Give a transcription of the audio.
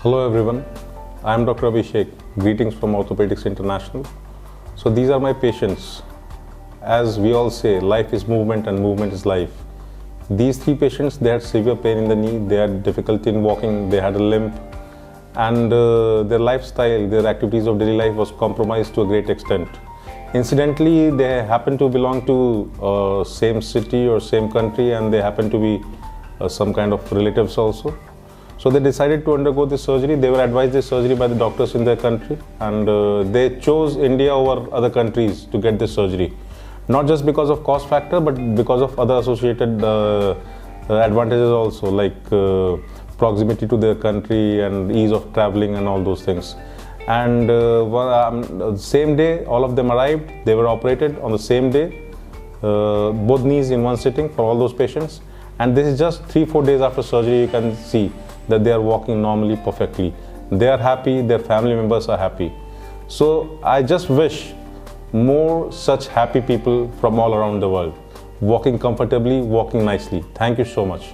Hello everyone, I am Dr. Abhishek. Greetings from Orthopedics International. So these are my patients. As we all say, life is movement and movement is life. These three patients, they had severe pain in the knee, they had difficulty in walking, they had a limp, and their lifestyle, their activities of daily life was compromised to a great extent. Incidentally, they happen to belong to same city or same country, and they happen to be some kind of relatives also. So they decided to undergo this surgery. They were advised this surgery by the doctors in their country, and they chose India over other countries to get this surgery. Not just because of cost factor, but because of other associated advantages also, like proximity to their country and ease of traveling and all those things. And same day, all of them arrived. They were operated on the same day, both knees in one sitting for all those patients. And this is just 3-4 days after surgery. You can see that they are walking normally, perfectly. They are happy, their family members are happy. So I just wish more such happy people from all around the world, walking comfortably, walking nicely. Thank you so much.